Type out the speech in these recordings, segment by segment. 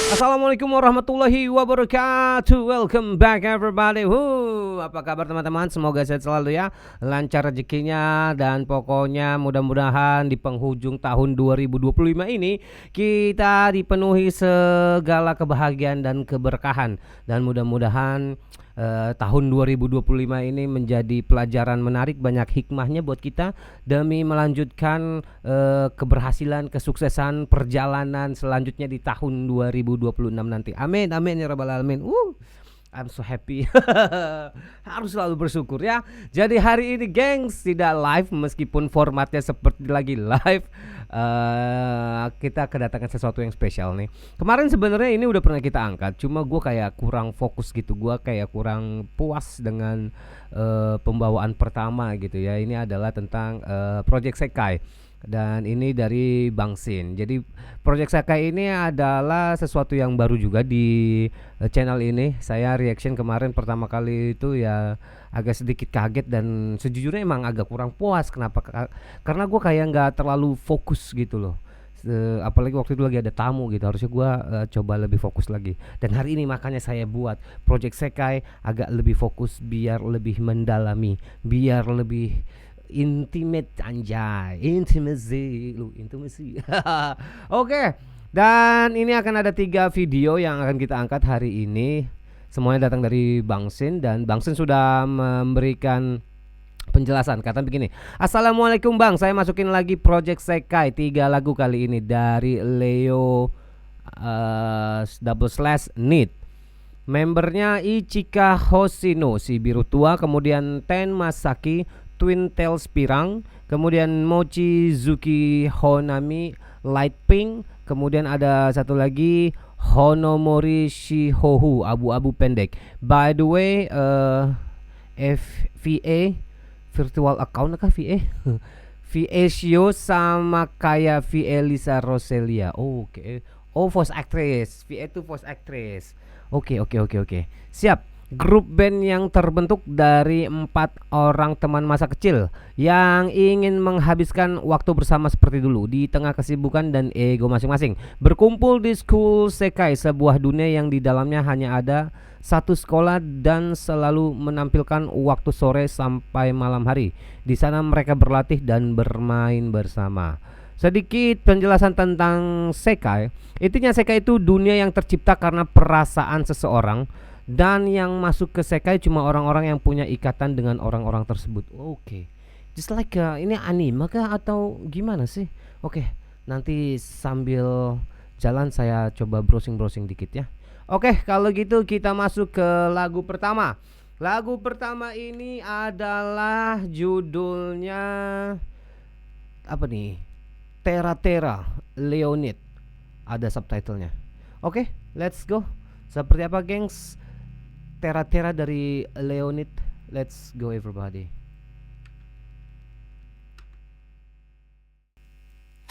Assalamualaikum warahmatullahi wabarakatuh. Welcome back everybody. Apa kabar teman-teman? Semoga sehat selalu ya, lancar rezekinya, dan pokoknya mudah-mudahan di penghujung tahun 2025 ini kita dipenuhi segala kebahagiaan dan keberkahan, dan mudah-mudahan tahun 2025 ini menjadi pelajaran menarik, banyak hikmahnya buat kita demi melanjutkan keberhasilan, kesuksesan perjalanan selanjutnya di tahun 2026 nanti. Amin amin ya rabbal alamin. I'm so happy. Harus selalu bersyukur ya. Jadi hari ini gengs tidak live meskipun formatnya seperti lagi live. Kita kedatangan sesuatu yang spesial nih. Kemarin sebenarnya ini udah pernah kita angkat, cuma gue kayak kurang fokus gitu, gue kayak kurang puas dengan pembawaan pertama gitu ya. Ini adalah tentang Project Sekai, dan ini dari Bang Sin. Jadi Project Sekai ini adalah sesuatu yang baru juga di channel ini. Saya reaction kemarin pertama kali itu ya agak sedikit kaget, dan sejujurnya emang agak kurang puas. Kenapa? Karena gue kayak nggak terlalu fokus gitu loh. Apalagi waktu itu lagi ada tamu gitu, harusnya gue coba lebih fokus lagi. Dan hari ini makanya saya buat Project Sekai agak lebih fokus, biar lebih mendalami, biar lebih intimate, anjay, intimacy. Oke. Dan ini akan ada 3 video yang akan kita angkat hari ini. Semuanya datang dari Bang Sin, dan Bang Sin sudah memberikan penjelasan. Kata begini: Assalamualaikum Bang, saya masukin lagi Project Sekai 3 lagu kali ini dari Leo /need. Membernya Ichika Hoshino, si biru tua, kemudian Ten Masaki, Twin Tails Pirang, kemudian Mochizuki Honami, Light Pink, kemudian ada satu lagi Honomori Shihohu, abu-abu pendek. By the way, VA virtual account kah VA? VA Shio sama kayak VA Lisa Roselia. Oke. Oh, voice actress. VA itu voice actress. Oke. Siap. Grup band yang terbentuk dari 4 orang teman masa kecil yang ingin menghabiskan waktu bersama seperti dulu di tengah kesibukan dan ego masing-masing. Berkumpul di School Sekai, sebuah dunia yang di dalamnya hanya ada satu sekolah dan selalu menampilkan waktu sore sampai malam hari. Di sana mereka berlatih dan bermain bersama. Sedikit penjelasan tentang Sekai. Intinya Sekai itu dunia yang tercipta karena perasaan seseorang, dan yang masuk ke Sekai cuma orang-orang yang punya ikatan dengan orang-orang tersebut. Oke. Just like ini anime kah atau gimana sih? Oke, nanti sambil jalan saya coba browsing dikit ya. Oke, kalau gitu kita masuk ke lagu pertama. Lagu pertama ini adalah judulnya apa nih? Tera Leonid. Ada subtitlenya. Oke, let's go. Seperti apa gengs? Tera dari Leonid. Let's go everybody.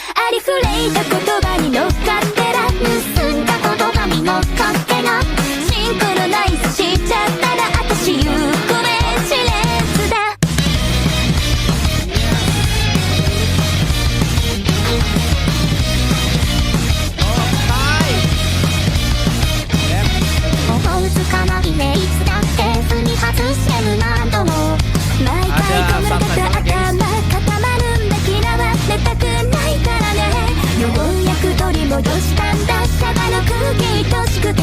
ありふれた言葉に乗っかってら盗んだ言葉に乗っかってなシンクロナイズしちゃったら私行方知れずだ思うつかないねいつだって踏み外せぬ何度も毎回この頭固まるんだ嫌われたくないからねようやく取り戻したんだシャバの空気愛しくて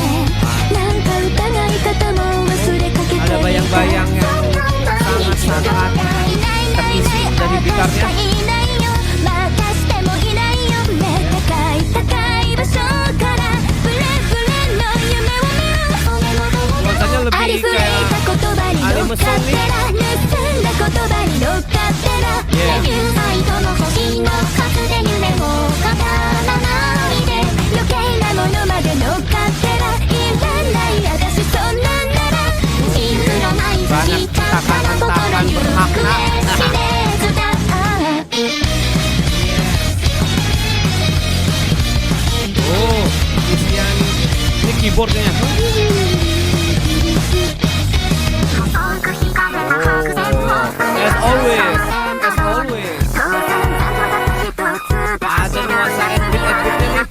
なんか疑い方も忘れかけて Ada bayang-bayang yang sangat-sangat terisi dari gitarnya. またしてもいないよね高い高い場所からブレブレの夢を見る Nuansanya lebih kayak anime song nih. 盗んだ言葉に乗っかってらレビューサイトの星の数で夢を語らないで余計なものまで乗っかってらいらない私そんなんならシンクロナイズしちゃったら心行方知れずだOh, isian ini keyboardnya. As always. Ada nuansa edit-editnya nih.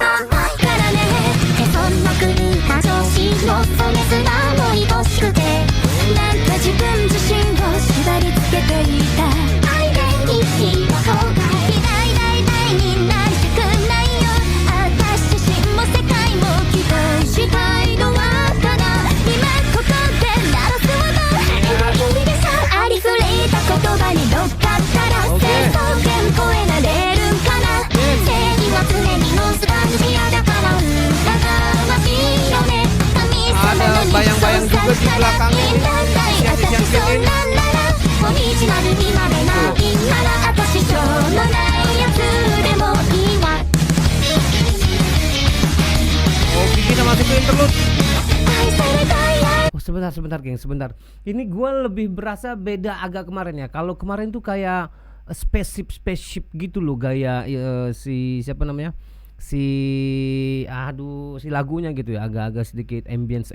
juga di belakangnya nih isian-isian band ini. もみじまるにまれないならあたししょうのないやつでもいいわ Oke, kita masuk ke interlude. 愛されたいや Oh sebentar geng, sebentar. Ini gua lebih berasa beda agak kemarin ya. Kalau kemarin tuh kayak spaceship gitu loh gaya si siapa namanya? Si lagunya gitu ya, agak-agak sedikit ambience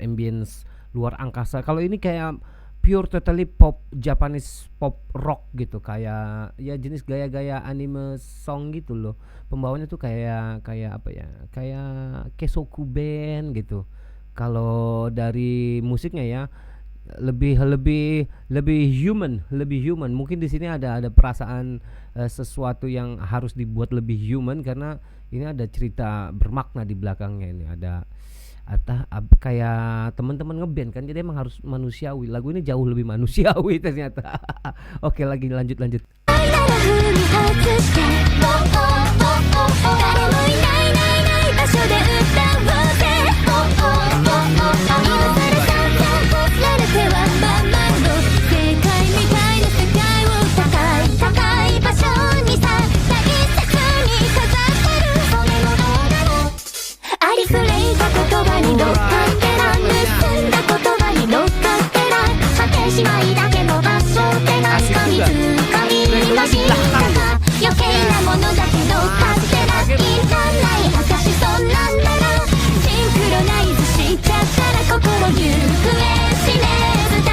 luar angkasa. Kalau ini kayak pure totally pop, Japanese pop rock gitu, kayak ya jenis gaya-gaya anime song gitu loh. Pembawanya tuh kayak apa ya? Kayak Kesoku Band gitu. Kalau dari musiknya ya lebih human. Mungkin di sini ada perasaan sesuatu yang harus dibuat lebih human karena ini ada cerita bermakna di belakangnya. Ini ada kayak teman-teman ngeband kan, jadi emang harus manusiawi. Lagu ini jauh lebih manusiawi ternyata. Oke, lagi lanjut. 愛なら踏み外して誰もいないないない場所で歌おうぜ今さら散々こすられてはまんまの世界みたいな世界を高い場所にさ大切に飾ってるそれの動画もありふれた言葉に乗っかってら盗んだ言葉に乗っかってら果てしまいだけの場所ってなんか見つかりのしか余計なものだけ乗っかってらいらない私そんなんならシンクロナイズしちゃったら心行方知れずだ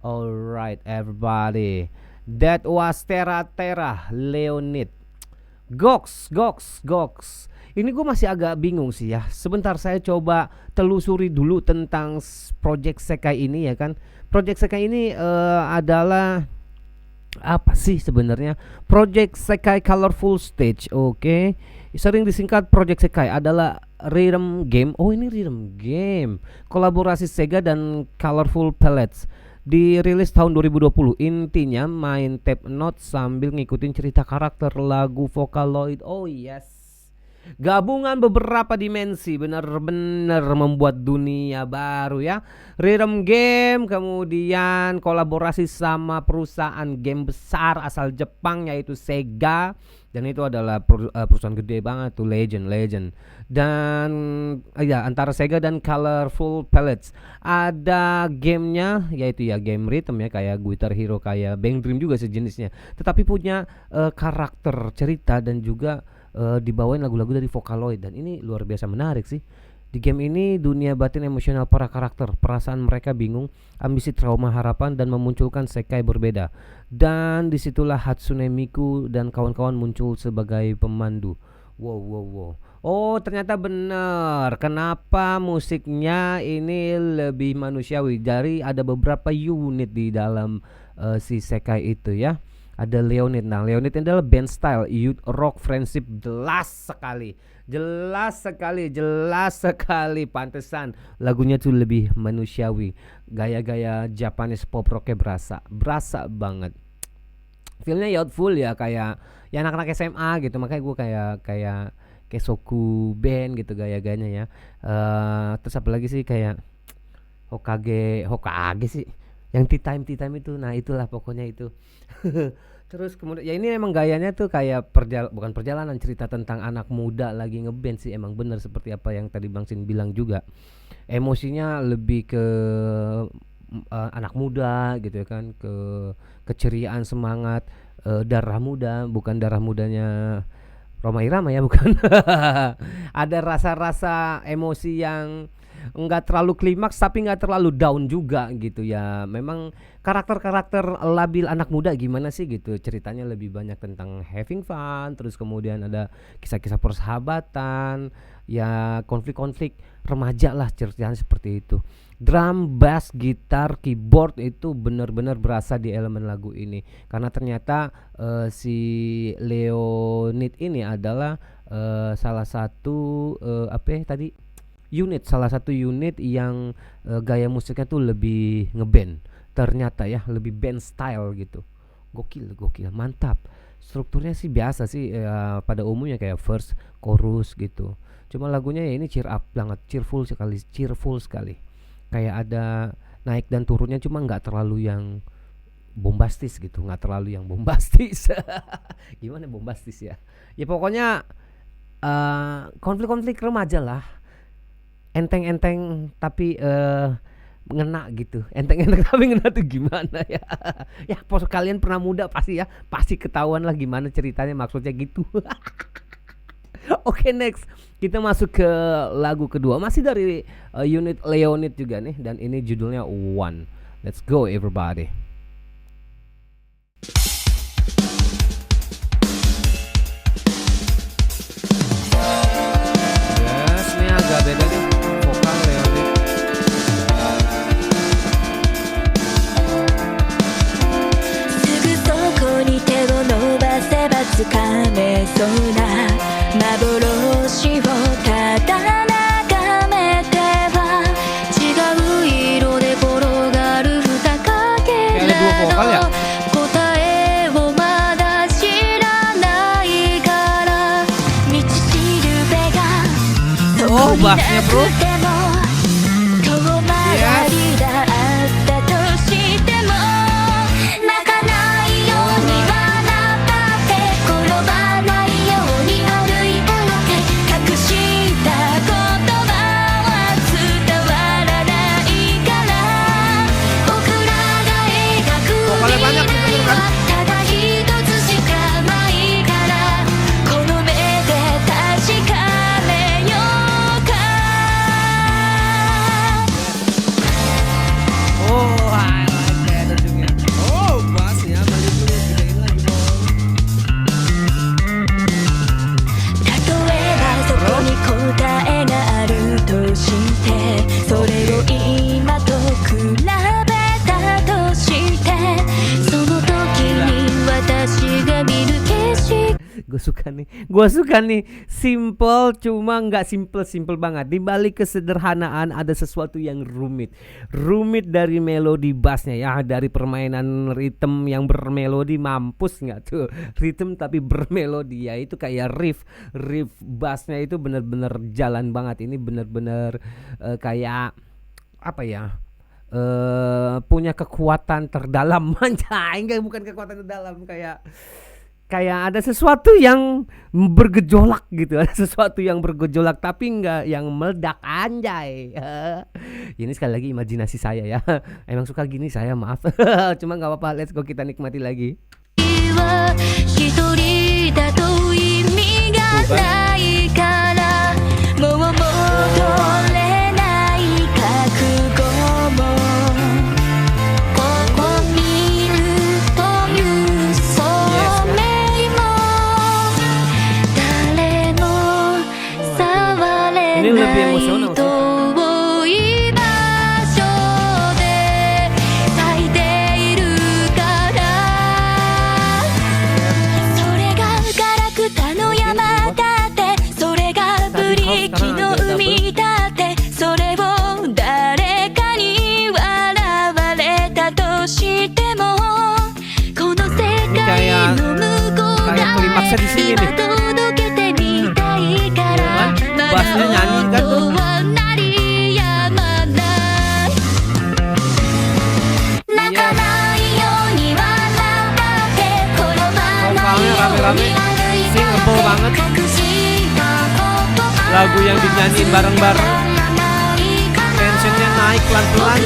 Alright everybody, that was Terra Leonid. Gox. Ini gue masih agak bingung sih ya. Sebentar saya coba telusuri dulu tentang Project Sekai ini ya kan. Project Sekai ini adalah apa sih sebenarnya? Project Sekai Colorful Stage, oke. Sering disingkat Project Sekai, adalah rhythm game. Oh, ini rhythm game. Kolaborasi Sega dan Colorful Palettes. Dirilis tahun 2020. Intinya main tape note sambil ngikutin cerita karakter lagu Vocaloid. Oh yes. Gabungan beberapa dimensi, benar-benar membuat dunia baru ya. Rhythm game, kemudian kolaborasi sama perusahaan game besar asal Jepang yaitu Sega. Dan itu adalah perusahaan gede banget tuh, legend. Dan ya antara Sega dan Colorful Palettes. Ada gamenya yaitu ya game rhythm ya, kayak Guitar Hero, kayak Bang Dream juga sejenisnya. Tetapi punya karakter cerita dan juga dibawain lagu-lagu dari Vocaloid. Dan ini luar biasa menarik sih. Di game ini dunia batin emosional para karakter, perasaan mereka bingung, ambisi, trauma, harapan, dan memunculkan Sekai berbeda. Dan disitulah Hatsune Miku dan kawan-kawan muncul sebagai pemandu. Wow. Oh ternyata benar. Kenapa musiknya ini lebih manusiawi? Dari ada beberapa unit di dalam si Sekai itu ya. Ada Leonid. Nah, Leonid ini adalah band style youth rock friendship, jelas sekali. Pantesan lagunya tuh lebih manusiawi. Gaya-gaya Japanese pop rocknya berasa banget. Feelnya youthful ya, kayak ya anak-anak SMA gitu. Makanya gue kayak Kesoku Band gitu gaya-gayanya ya. Terus apa lagi sih, kayak Hokage sih. Yang tea time itu, nah itulah pokoknya itu. Terus kemudian ya ini emang gayanya tuh kayak bukan perjalanan, cerita tentang anak muda lagi ngeband sih. Emang bener seperti apa yang tadi Bang Sin bilang juga. Emosinya lebih ke anak muda gitu ya kan, ke keceriaan, semangat, darah muda, bukan darah mudanya Rhoma Irama ya, bukan. Ada rasa-rasa emosi yang nggak terlalu klimaks tapi nggak terlalu down juga gitu ya. Memang karakter-karakter labil anak muda gimana sih gitu, ceritanya lebih banyak tentang having fun. Terus kemudian ada kisah-kisah persahabatan ya, konflik-konflik remaja lah, ceritanya seperti itu. Drum, bass, gitar, keyboard itu benar-benar berasa di elemen lagu ini. Karena ternyata si Leonid ini adalah salah satu salah satu unit yang gaya musiknya tuh lebih ngeband. Ternyata ya lebih band style gitu. Gokil, mantap. Strukturnya sih biasa sih, pada umumnya kayak verse, chorus gitu. Cuma lagunya ya ini cheer up banget, cheerful sekali. Kayak ada naik dan turunnya, cuma nggak terlalu yang bombastis gitu, nggak terlalu yang bombastis. Gimana bombastis ya? Ya pokoknya konflik-konflik remaja lah, enteng-enteng tapi ngena gitu, enteng-enteng tapi ngena tuh gimana ya? Ya pos kalian pernah muda pasti ya, pasti ketahuan lah gimana ceritanya, maksudnya gitu. Oke, next kita masuk ke lagu kedua, masih dari unit Leonid juga nih, dan ini judulnya One. Let's go everybody. Yes, ini agak beda nih vokal Leonid.つかめそうな幻をただ眺めては違う色で転がる二かけらの答えをまだ知らないから道しるべがそこになくても遠回りだったとしても泣かないようにはGue suka nih simple, cuma nggak simple banget. Di balik kesederhanaan ada sesuatu yang rumit dari melodi bassnya ya, dari permainan ritme yang bermelodi. Mampus nggak tuh ritme tapi bermelodi ya, itu kayak riff bassnya itu bener-bener jalan banget. Ini bener-bener kayak apa ya, punya kekuatan terdalam. Anjay, enggak, bukan kekuatan terdalam, kayak ada sesuatu yang bergejolak gitu, ada sesuatu yang bergejolak tapi enggak yang meledak, anjay. Ini sekali lagi imajinasi saya ya, emang suka gini saya, maaf. Cuma nggak apa-apa, let's go, kita nikmati lagi. Ini lebih emosional sih. Kayak klimaksnya di sini nih. Bassnya nyanyi kan tuh. Vokalnya rame-rame, singable banget. Lagu yang dinyanyiin bareng-bareng, tensionnya naik pelan-pelan.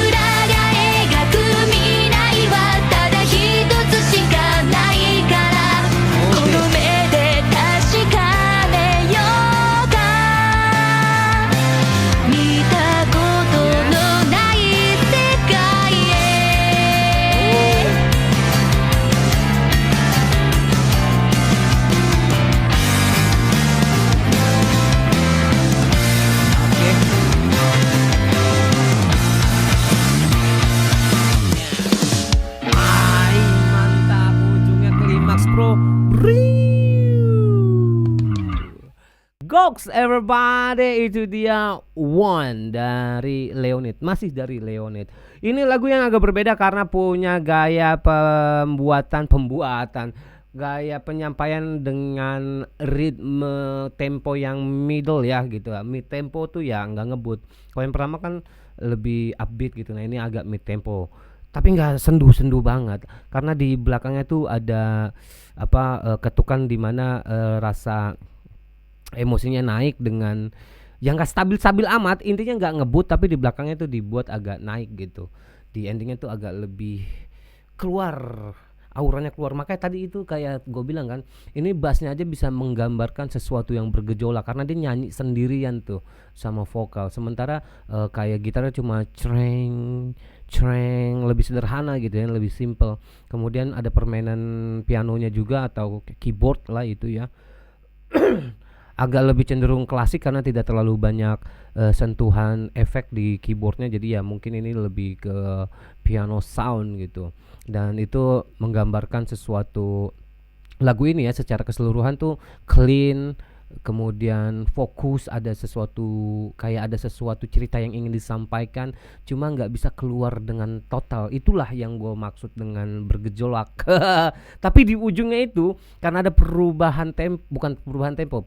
Goks everybody, itu dia One dari Leonid, masih dari Leonid. Ini lagu yang agak berbeda karena punya gaya pembuatan gaya penyampaian dengan ritme tempo yang middle ya gitu. Mid tempo tuh ya nggak ngebut. Kalau yang pertama kan lebih upbeat gitu. Nah ini agak mid tempo, tapi nggak sendu-sendu banget karena di belakangnya tuh ada ketukan di mana rasa emosinya naik dengan yang nggak stabil-stabil amat. Intinya nggak ngebut tapi di belakangnya tuh dibuat agak naik gitu. Di endingnya tuh agak lebih keluar, auranya keluar. Makanya tadi itu kayak gue bilang kan, ini bassnya aja bisa menggambarkan sesuatu yang bergejolak karena dia nyanyi sendirian tuh sama vokal. Sementara kayak gitarnya cuma creng lebih sederhana gitu ya, lebih simple. Kemudian ada permainan pianonya juga atau keyboard lah itu ya. Agak lebih cenderung klasik karena tidak terlalu banyak sentuhan efek di keyboardnya, jadi ya mungkin ini lebih ke piano sound gitu. Dan itu menggambarkan sesuatu, lagu ini ya secara keseluruhan tuh clean, kemudian fokus, ada sesuatu kayak ada sesuatu cerita yang ingin disampaikan cuma nggak bisa keluar dengan total. Itulah yang gue maksud dengan bergejolak. Tapi di ujungnya itu karena ada perubahan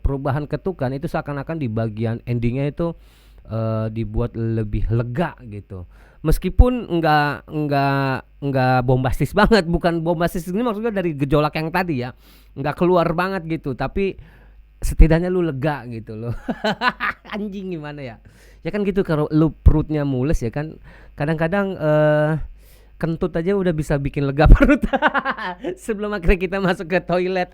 perubahan ketukan, itu seakan-akan di bagian endingnya itu dibuat lebih lega gitu. Meskipun nggak bombastis banget, bukan bombastis ini maksudnya dari gejolak yang tadi ya, nggak keluar banget gitu, tapi setidaknya lu lega gitu loh. Anjing gimana ya? Ya kan gitu, kalau lu perutnya mules ya kan, kadang-kadang kentut aja udah bisa bikin lega perut. Sebelum akhirnya kita masuk ke toilet.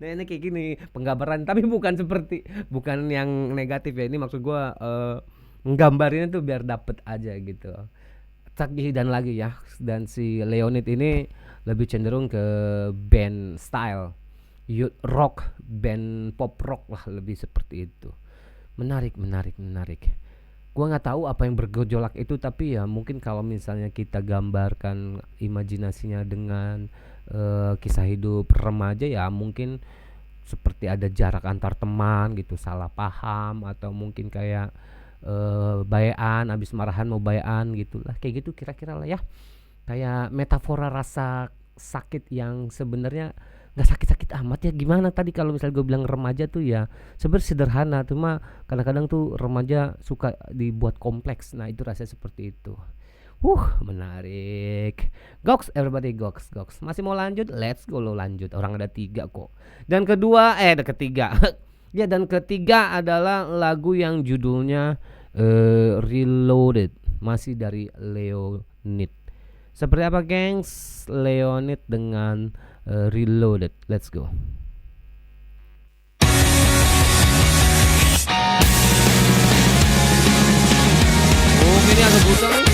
Nah ini kayak gini penggambaran, tapi bukan yang negatif ya. Ini maksud gua nggambarinnya tuh biar dapet aja gitu. Lagi dan lagi ya. Dan si Leonid ini lebih cenderung ke band style, youth rock, band pop rock lah, lebih seperti itu. Menarik. Gua nggak tahu apa yang bergejolak itu, tapi ya mungkin kalau misalnya kita gambarkan imajinasinya dengan kisah hidup remaja ya mungkin seperti ada jarak antar teman gitu, salah paham, atau mungkin kayak bayan, abis marahan mau bayan gitu lah, kayak gitu kira-kira lah ya. Kayak metafora rasa sakit yang sebenarnya nggak sakit-sakit amat ya. Gimana tadi kalau misalnya gue bilang remaja tuh ya sebenarnya sederhana, cuma kadang-kadang tuh remaja suka dibuat kompleks. Nah itu rasanya seperti itu. Menarik. Goks everybody, goks. Masih mau lanjut? Let's go lo lanjut. Orang ada 3 kok. Dan ada ketiga. Ya, dan ketiga adalah lagu yang judulnya Reloaded, masih dari Leonid. Seperti apa gengs? Leonid dengan Reloaded. Let's go. Ini agak busuk nih.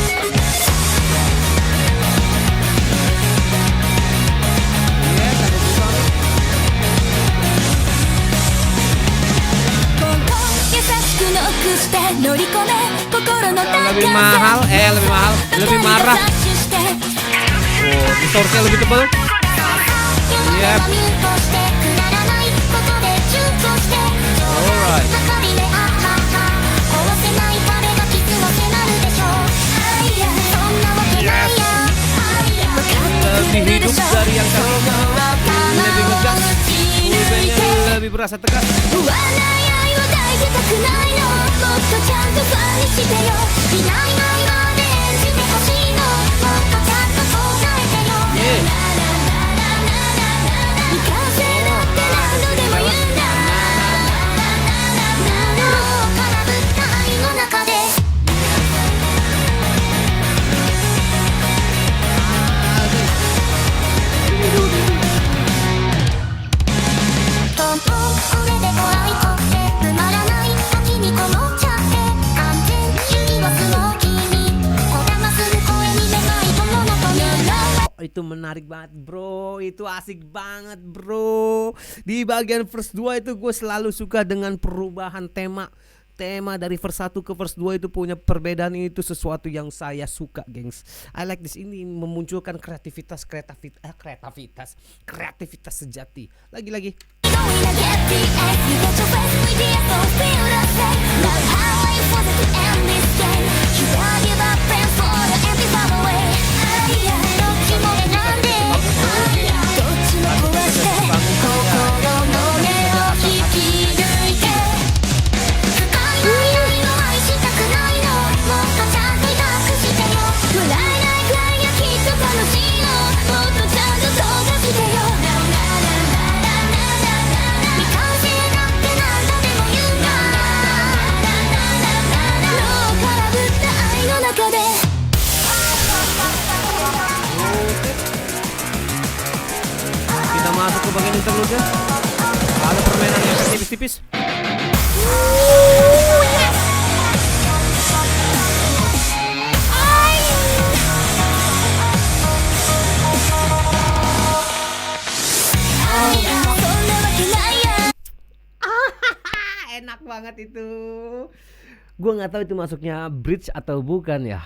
Lebih mahal, lebih marah. Distorsinya lebih tebal. Yep. Alright. Yes. Lebih hidup dari yang sebelumnya, lebih ngegas, lebih berasa tegas. Itu menarik banget bro, itu asik banget bro. Di bagian verse 2 itu gue selalu suka dengan perubahan tema dari verse 1 ke verse 2 itu punya perbedaan. Itu sesuatu yang saya suka gengs. I like this, ini memunculkan kreativitas sejati. Lagi Kita masuk ke bagian interlude. Ada permainan yang tipis-tipis. Enak banget itu. Gue nggak tahu itu masuknya bridge atau bukan ya.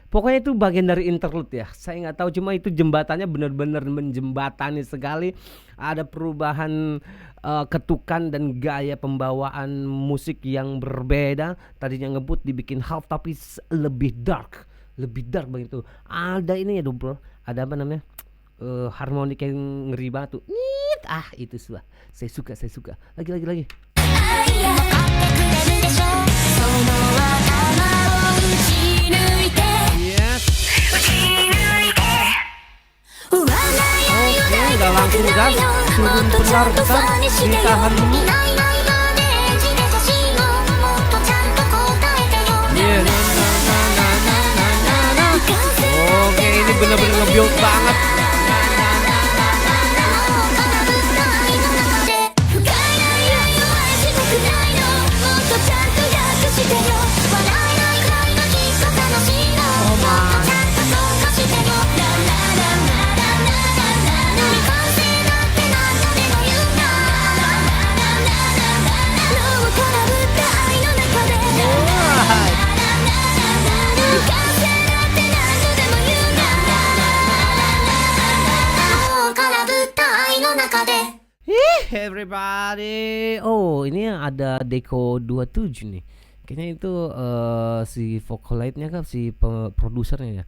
Pokoknya itu bagian dari interlude ya. Saya nggak tahu, cuma itu jembatannya benar-benar menjembatani sekali. Ada perubahan ketukan dan gaya pembawaan musik yang berbeda. Tadinya ngebut dibikin half tapi lebih dark begitu. Ada ini ya bro. Ada apa namanya? Harmonik yang ngeri banget tuh. Itu saya suka. Lagi. Yes. Udah langsung gas, turun bentar, ditahan dulu. Yeah. Oke, ini bener-bener nge-build banget. Everybody. Oh, ini ada Deco 27 nih. Kayaknya itu si Vocaloid-nya kan, si produsernya ya.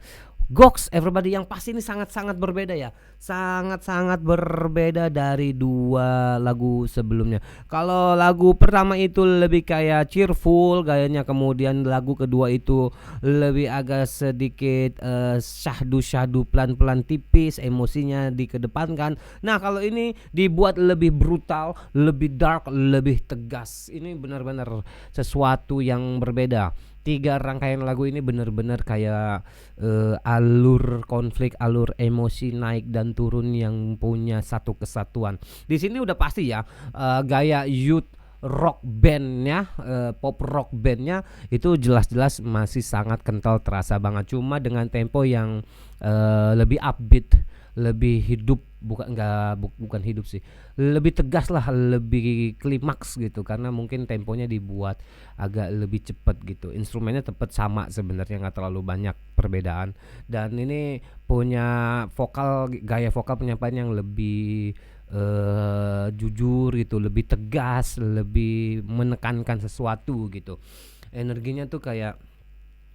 Gox, everybody, yang pasti ini sangat-sangat berbeda ya. Sangat-sangat berbeda dari dua lagu sebelumnya. Kalau lagu pertama itu lebih kayak cheerful gayanya, kemudian lagu kedua itu lebih agak sedikit syahdu pelan-pelan tipis, emosinya dikedepankan. Nah, kalau ini dibuat lebih brutal, lebih dark, lebih tegas. Ini benar-benar sesuatu yang berbeda. 3 rangkaian lagu ini benar-benar kayak alur konflik, alur emosi naik dan turun yang punya satu kesatuan. Di sini udah pasti ya gaya youth rock bandnya, pop rock bandnya itu jelas-jelas masih sangat kental, terasa banget. Cuma dengan tempo yang lebih upbeat, lebih hidup, bukan hidup sih, lebih tegas lah, lebih klimaks gitu, karena mungkin temponya dibuat agak lebih cepat gitu. Instrumennya tetap sama sebenarnya, nggak terlalu banyak perbedaan, dan ini punya gaya vokal penyampaian yang lebih jujur gitu, lebih tegas, lebih menekankan sesuatu gitu. Energinya tuh kayak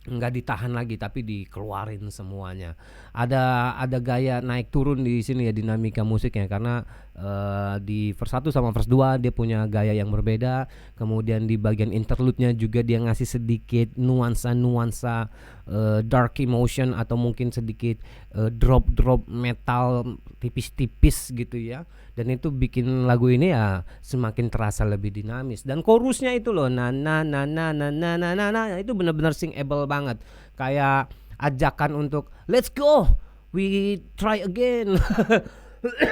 nggak ditahan lagi tapi dikeluarin semuanya. Ada gaya naik turun di sini ya, dinamika musiknya, karena di verse 1 sama verse 2 dia punya gaya yang berbeda. Kemudian di bagian interlude-nya juga dia ngasih sedikit nuansa dark emotion atau mungkin sedikit drop metal tipis-tipis gitu ya. Dan itu bikin lagu ini ya semakin terasa lebih dinamis. Dan chorusnya itu loh, na itu benar-benar singable banget. Kayak ajakan untuk let's go, we try again.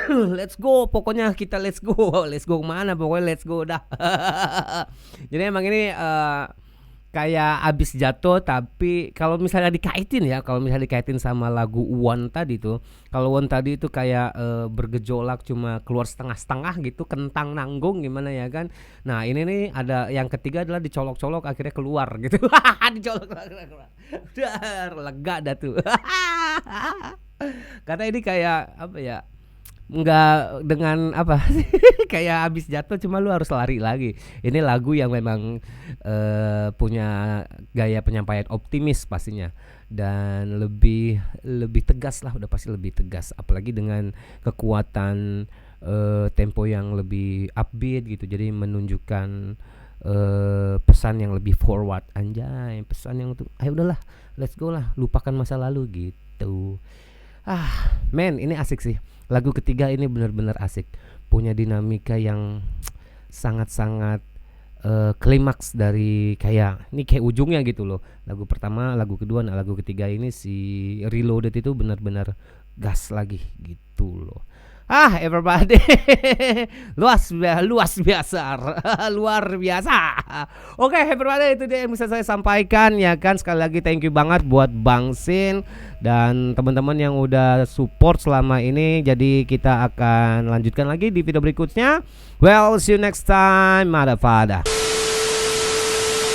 Let's go, pokoknya kita let's go kemana, pokoknya let's go dah. Jadi emang ini kayak abis jatuh, tapi kalau misalnya dikaitin sama lagu One tadi tuh, kalau One tadi itu kayak bergejolak cuma keluar setengah-setengah gitu, kentang nanggung gimana ya kan. Nah ini nih ada yang ketiga adalah dicolok-colok akhirnya keluar gitu. Dicolok keluar. Udah lega dah tuh. Karena ini kayak apa ya, nggak dengan apa kayak habis jatuh cuma lu harus lari lagi. Ini lagu yang memang punya gaya penyampaian optimis pastinya dan lebih tegas lah, udah pasti lebih tegas, apalagi dengan kekuatan tempo yang lebih upbeat gitu, jadi menunjukkan pesan yang lebih forward, anjay, pesan yang tuh ayo udahlah let's go lah, lupakan masa lalu gitu. Men, ini asik sih. Lagu ketiga ini benar-benar asik, punya dinamika yang sangat-sangat klimaks dari kayak ini kayak ujungnya gitu loh. Lagu pertama, lagu kedua, nah lagu ketiga ini si Reloaded itu benar-benar gas lagi gitu loh. Everybody luar biasa luar biasa. Oke, everybody, itu dia yang bisa saya sampaikan ya kan. Sekali lagi thank you banget buat Bang Sin dan teman-teman yang udah support selama ini. Jadi kita akan lanjutkan lagi di video berikutnya. Well, see you next time, motherfucker.